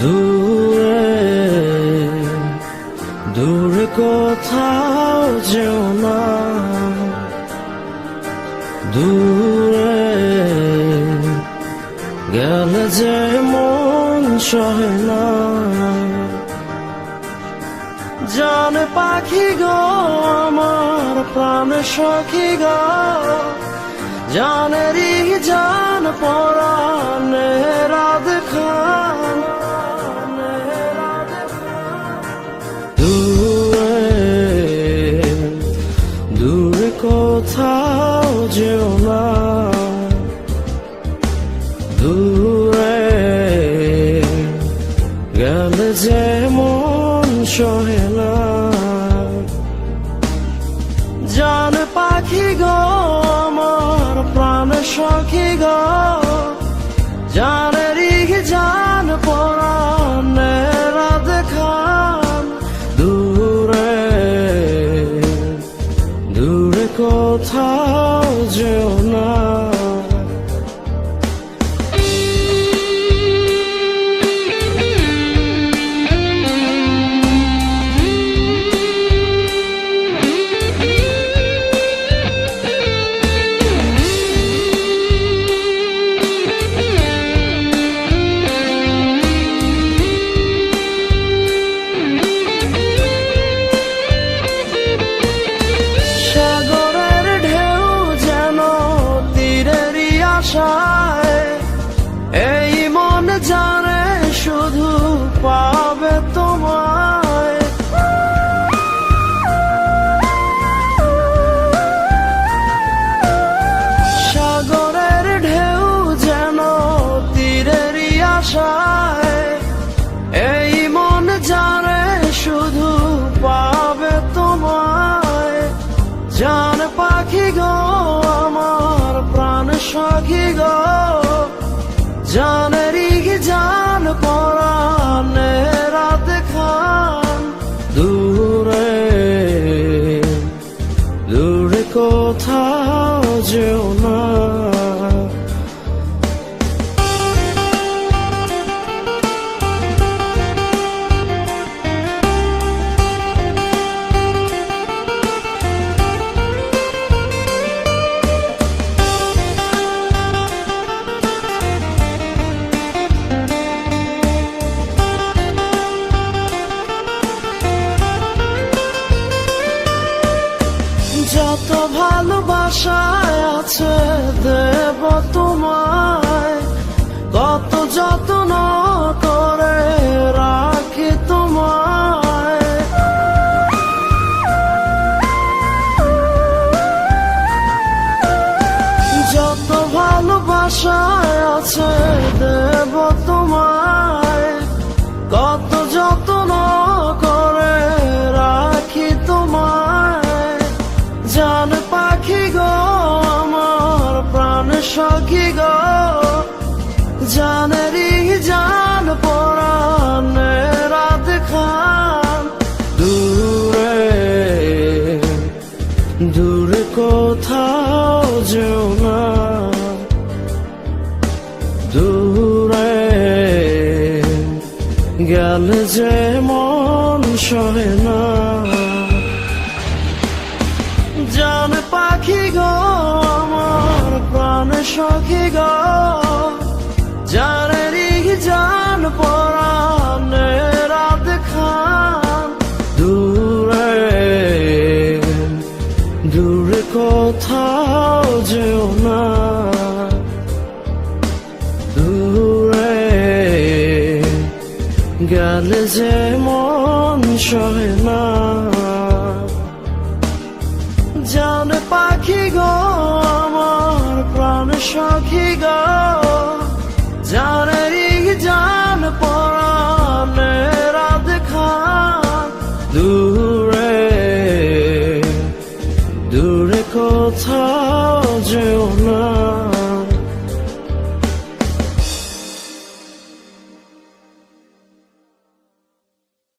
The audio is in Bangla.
দূরে দূরে কোথাও যেও না, দূরে গেলে যে মন সহে না। জানে পাখি গো আমার প্রাণের সখী গো, জানেরই জান পরাণে রাধে খান। দূরে কোথাও যেও না, দূরে গেলে যে মন সহে না। জানে পাখি গো আমার প্রাণের সখী গো, জানেরই জান পরাণে রাধে খান। দূরে দূরে কোথাও যেও না। এই মন জানে শুধু পাবে তোমায়, সাগরের ঢেউ যেন তীরেরই আশায়। এই মন জানে শুধু পাবে তোমায়। জান পাখি গো আমার প্রাণ সখী গো, জানেরই জান পরাণে রাধে খান। দূরে দূরে কোথাও যেও না। যত ভালোবাসায় আছে দেব তোমায়, কত যত্ন করে রাখি তোমায়। যত ভালোবাসায় আছে দেব তোমায়, কত যত্ন করে রাখি তোমায়। জান পাখি গো আমার প্রাণ সখী গো, জানেরই জান পরাণে রাধে খান। দূরে দূরে কোথাও যেও না, দূরে গেলে যে মন সহে না। জান পাখি গো আমার প্রাণ সখী গো, জানেরই জান পরাণে রাধে খান। দূরে দূরে কোথাও যেও না, দূরে গেলে যে মন সহে না। জান পাখি গো আমার প্রাণ সখী গো, জানেরই জান পরাণে রাধে খান। দূরে দূরে কোথাও যেও না।